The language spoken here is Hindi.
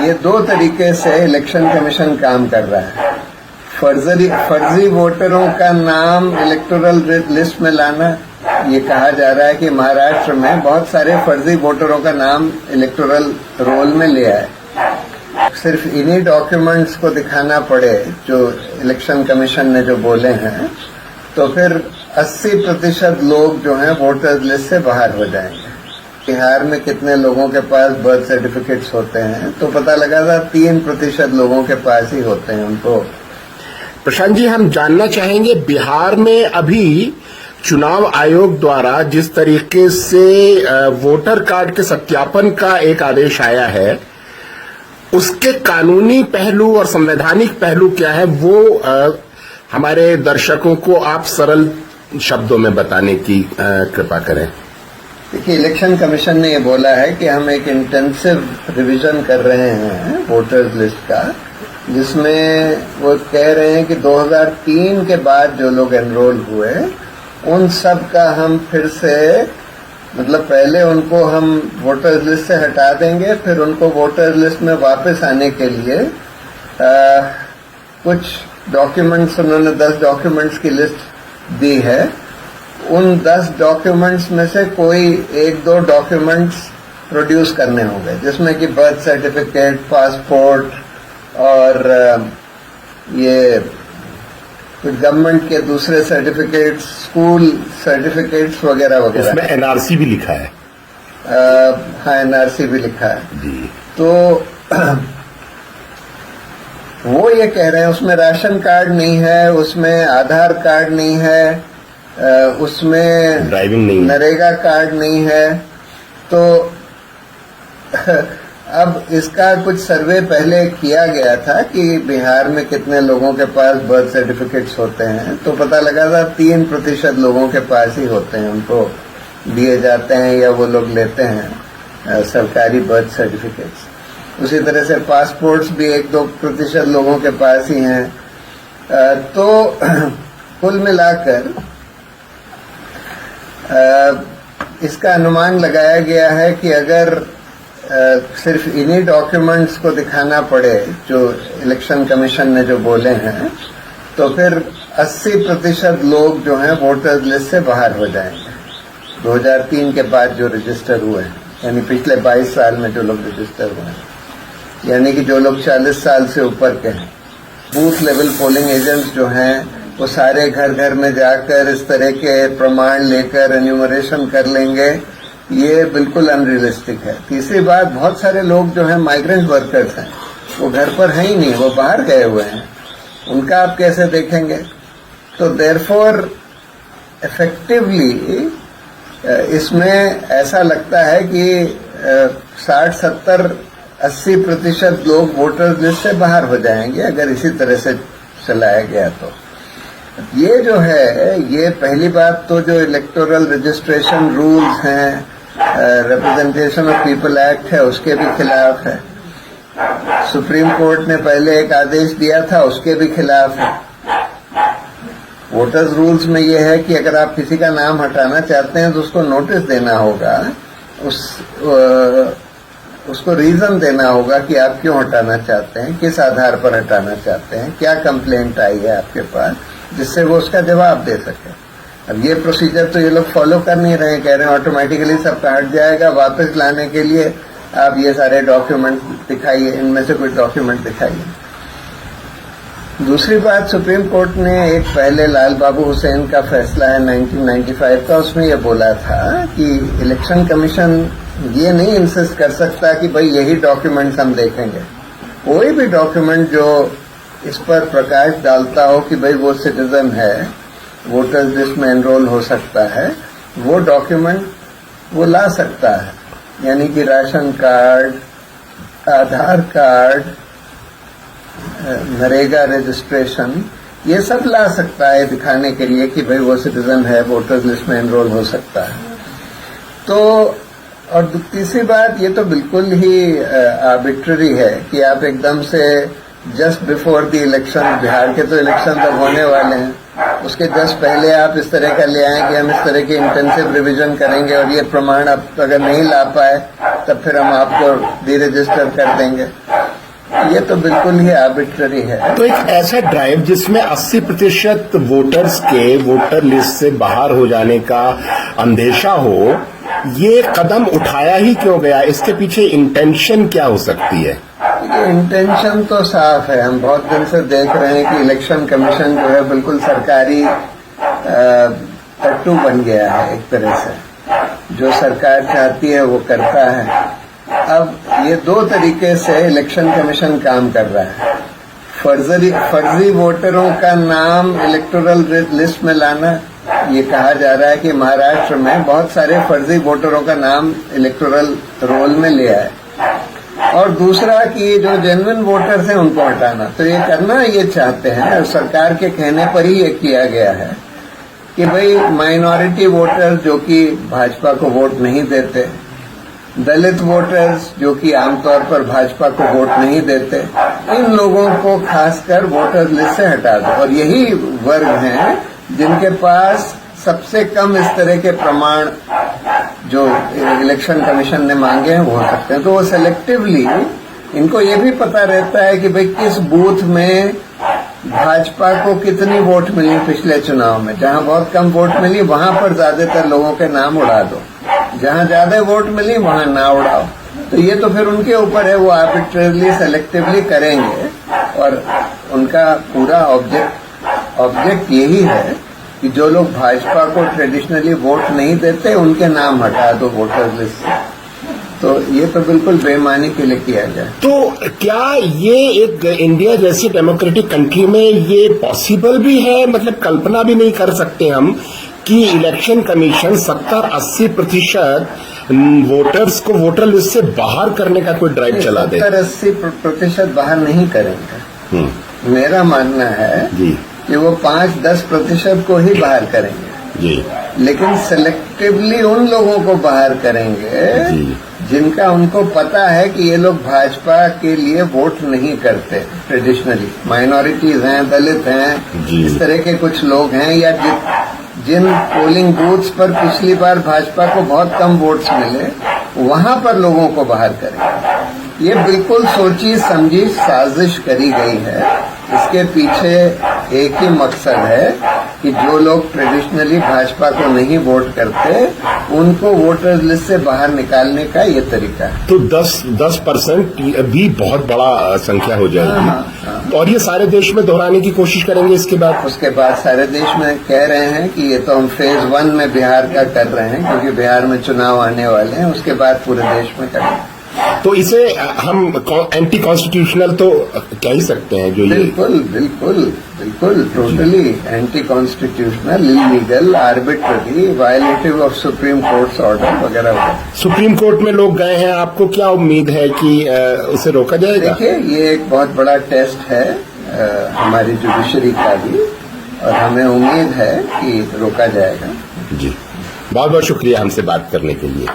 ये दो तरीके से इलेक्शन कमीशन काम कर रहा है। फर्जी वोटरों का नाम इलेक्टोरल लिस्ट में लाना। ये कहा जा रहा है कि महाराष्ट्र में बहुत सारे फर्जी वोटरों का नाम इलेक्टोरल रोल में लिया है। सिर्फ इन्हीं डॉक्यूमेंट्स को दिखाना पड़े जो इलेक्शन कमीशन ने जो बोले हैं, तो फिर 80% लोग जो हैं वोटर्स लिस्ट से बाहर हो जाएंगे। बिहार में कितने लोगों के पास बर्थ सर्टिफिकेट्स होते हैं, तो पता लगा था 3% लोगों के पास ही होते हैं उनको। प्रशांत जी, हम जानना चाहेंगे बिहार में अभी चुनाव आयोग द्वारा जिस तरीके से वोटर कार्ड के सत्यापन का एक आदेश आया है, उसके कानूनी पहलू और संवैधानिक पहलू क्या है, वो हमारे दर्शकों को आप सरल शब्दों में बताने की कृपा करें। देखिए, इलेक्शन कमीशन ने ये बोला है कि हम एक इंटेंसिव रिवीजन कर रहे हैं वोटर्स लिस्ट का, जिसमें वो कह रहे हैं कि 2003 के बाद जो लोग एनरोल हुए उन सब का हम फिर से, मतलब पहले उनको हम वोटर्स लिस्ट से हटा देंगे, फिर उनको वोटर्स लिस्ट में वापस आने के लिए कुछ डॉक्यूमेंट्स, उन्होंने 10 डॉक्यूमेंट्स की लिस्ट दी है। उन 10 डॉक्यूमेंट्स में से कोई 1-2 डॉक्यूमेंट्स प्रोड्यूस करने होंगे, जिसमें कि बर्थ सर्टिफिकेट, पासपोर्ट और ये कुछ गवर्नमेंट के दूसरे सर्टिफिकेट्स, स्कूल सर्टिफिकेट्स वगैरह वगैरह। उसमें एनआरसी भी लिखा है। हाँ, एनआरसी भी लिखा है जी। तो वो ये कह रहे हैं उसमें राशन कार्ड नहीं है, उसमें आधार कार्ड नहीं है, उसमें ड्राइविंग नहीं, नरेगा कार्ड नहीं है। तो अब इसका कुछ सर्वे पहले किया गया था कि बिहार में कितने लोगों के पास बर्थ सर्टिफिकेट्स होते हैं, तो पता लगा था 3% लोगों के पास ही होते हैं, उनको दिए जाते हैं या वो लोग लेते हैं सरकारी बर्थ सर्टिफिकेट्स। उसी तरह से पासपोर्ट्स भी 1-2% लोगों के पास ही हैं। तो कुल मिलाकर इसका अनुमान लगाया गया है कि अगर सिर्फ इन्हीं डॉक्यूमेंट्स को दिखाना पड़े जो इलेक्शन कमीशन ने जो बोले हैं, तो फिर 80% लोग जो हैं वोटर्स लिस्ट से बाहर हो जाएंगे 2003 के बाद जो रजिस्टर हुए हैं, यानी पिछले 22 साल में जो लोग रजिस्टर हुए हैं, यानी कि जो लोग 40 साल से ऊपर के हैं। बूथ लेवल पोलिंग एजेंट्स जो हैं वो सारे घर घर में जाकर इस तरह के प्रमाण लेकर एन्यूमरेशन कर लेंगे, ये बिल्कुल अनरियलिस्टिक है। तीसरी बात, बहुत सारे लोग जो हैं माइग्रेंट वर्कर्स हैं, वो घर पर हैं ही नहीं, वो बाहर गए हुए हैं, उनका आप कैसे देखेंगे? तो देयरफॉर इफेक्टिवली इसमें ऐसा लगता है कि 60, 70, 80% लोग वोटर्स लिस्ट से बाहर हो जाएंगे अगर इसी तरह से चलाया गया। तो ये जो है, ये पहली बात तो जो इलेक्टोरल रजिस्ट्रेशन रूल्स हैं, रिप्रेजेंटेशन ऑफ पीपल एक्ट है, उसके भी खिलाफ है। सुप्रीम कोर्ट ने पहले एक आदेश दिया था, उसके भी खिलाफ है। वोटर्स रूल्स में ये है कि अगर आप किसी का नाम हटाना चाहते हैं तो उसको नोटिस देना होगा, उसको रीजन देना होगा कि आप क्यों हटाना चाहते हैं, किस आधार पर हटाना चाहते हैं, क्या कंप्लेंट आई है आपके पास, जिससे वो उसका जवाब दे सके। अब ये प्रोसीजर तो ये लोग फॉलो कर नहीं रहे हैं, कह रहे हैं ऑटोमेटिकली सब हट जाएगा, वापस लाने के लिए आप ये सारे डॉक्यूमेंट दिखाइए, इनमें से कुछ डॉक्यूमेंट दिखाइए। दूसरी बात, सुप्रीम कोर्ट ने एक पहले लाल बाबू हुसैन का फैसला है 1995 का, उसमें यह बोला था कि इलेक्शन कमीशन ये नहीं इंसिस्ट कर सकता कि भाई यही डॉक्यूमेंट्स हम देखेंगे। कोई भी डॉक्यूमेंट जो इस पर प्रकाश डालता हो कि भाई वो सिटीजन है, वोटर्स लिस्ट में एनरोल हो सकता है, वो डॉक्यूमेंट वो ला सकता है। यानी कि राशन कार्ड, आधार कार्ड, नरेगा रजिस्ट्रेशन, ये सब ला सकता है दिखाने के लिए कि भाई वो सिटीजन है, वोटर्स लिस्ट में एनरोल हो सकता है। तो और तीसरी बात, ये तो बिल्कुल ही आर्बिट्ररी है कि आप एकदम से just before the election, Bihar के तो इलेक्शन तब होने वाले हैं, उसके जस्ट पहले आप इस तरह का ले आए कि हम इस तरह की इंटेंसिव रिवीजन करेंगे और ये प्रमाण आप अगर नहीं ला पाए तब फिर हम आपको डी रजिस्टर कर देंगे। ये तो बिल्कुल ही आर्बिट्ररी है। तो एक ऐसा ड्राइव जिसमें 80% वोटर्स के वोटर लिस्ट से बाहर हो जाने का अंदेशा हो, ये कदम उठाया ही क्यों गया? इसके पीछे इंटेंशन क्या हो सकती है? इंटेंशन तो साफ है। हम बहुत दिन से देख रहे हैं कि इलेक्शन कमीशन जो है बिल्कुल सरकारी टट्टू बन गया है। एक तरह से जो सरकार चाहती है वो करता है। अब ये दो तरीके से इलेक्शन कमीशन काम कर रहा है। फर्जी वोटरों का नाम इलेक्टोरल लिस्ट में लाना, ये कहा जा रहा है कि महाराष्ट्र में बहुत सारे फर्जी वोटरों का नाम इलेक्टोरल रोल में लिया है। और दूसरा कि जो जेन्युइन वोटर्स हैं उनको हटाना। तो ये करना ये चाहते हैं, सरकार के कहने पर ही ये किया गया है कि भाई माइनॉरिटी वोटर्स जो कि भाजपा को वोट नहीं देते, दलित वोटर्स जो कि आमतौर पर भाजपा को वोट नहीं देते, इन लोगों को खासकर वोटर लिस्ट से हटा दो। और यही वर्ग हैं जिनके पास सबसे कम इस तरह के प्रमाण जो इलेक्शन कमीशन ने मांगे हैं वो हो सकते हैं। तो वो सेलेक्टिवली, इनको ये भी पता रहता है कि भाई किस बूथ में भाजपा को कितनी वोट मिली पिछले चुनाव में। जहां बहुत कम वोट मिली वहां पर ज्यादातर लोगों के नाम उड़ा दो, जहां ज्यादा वोट मिली वहां ना उड़ाओ। तो ये तो फिर उनके ऊपर है, वो आर्बिट्रेरली सेलेक्टिवली करेंगे। और उनका पूरा ऑब्जेक्ट यही है कि जो लोग भाजपा को ट्रेडिशनली वोट नहीं देते उनके नाम हटा दो वोटर लिस्ट से। तो ये तो बिल्कुल बेईमानी के लिए किया गया। तो क्या ये एक इंडिया जैसी डेमोक्रेटिक कंट्री में ये पॉसिबल भी है? मतलब कल्पना भी नहीं कर सकते हम कि इलेक्शन कमीशन 70-80% वोटर्स को वोटर लिस्ट से बाहर करने का कोई ड्राइव चला दे। 70-80% बाहर नहीं करेंगे। मेरा मानना है जी कि वो 5-10% को ही बाहर करेंगे जी, लेकिन सेलेक्टिवली उन लोगों को बाहर करेंगे जी, जिनका उनको पता है कि ये लोग भाजपा के लिए वोट नहीं करते। ट्रेडिशनली माइनॉरिटीज हैं, दलित हैं, जी। इस तरह के कुछ लोग हैं, या जिन पोलिंग बूथ्स पर पिछली बार भाजपा को बहुत कम वोट्स मिले वहां पर लोगों को बाहर करेंगे। ये बिल्कुल सोची समझी साजिश करी गई है। इसके पीछे एक ही मकसद है कि जो लोग ट्रेडिशनली भाजपा को नहीं वोट करते उनको वोटर लिस्ट से बाहर निकालने का ये तरीका है। तो 10% भी बहुत बड़ा संख्या हो जाएगी। और ये सारे देश में दोहराने की कोशिश करेंगे इसके बाद? उसके बाद सारे देश में कह रहे हैं कि ये तो हम फेज 1 में बिहार का कर रहे हैं, क्योंकि बिहार में चुनाव आने वाले हैं। उसके बाद पूरे देश में करेंगे। तो इसे हम एंटी कॉन्स्टिट्यूशनल तो कह ही सकते हैं। जो बिल्कुल बिल्कुल बिल्कुल totally anti constitutional, illegal, arbitrary, violative of supreme courts order वगैरह वगैरह। सुप्रीम कोर्ट में लोग गए हैं, आपको क्या उम्मीद है कि उसे रोका जाएगा? देखिए, ये एक बहुत बड़ा टेस्ट है हमारी जुडिशरी का भी, और हमें उम्मीद है कि रोका जाएगा। जी, बहुत बहुत शुक्रिया हमसे बात करने के लिए।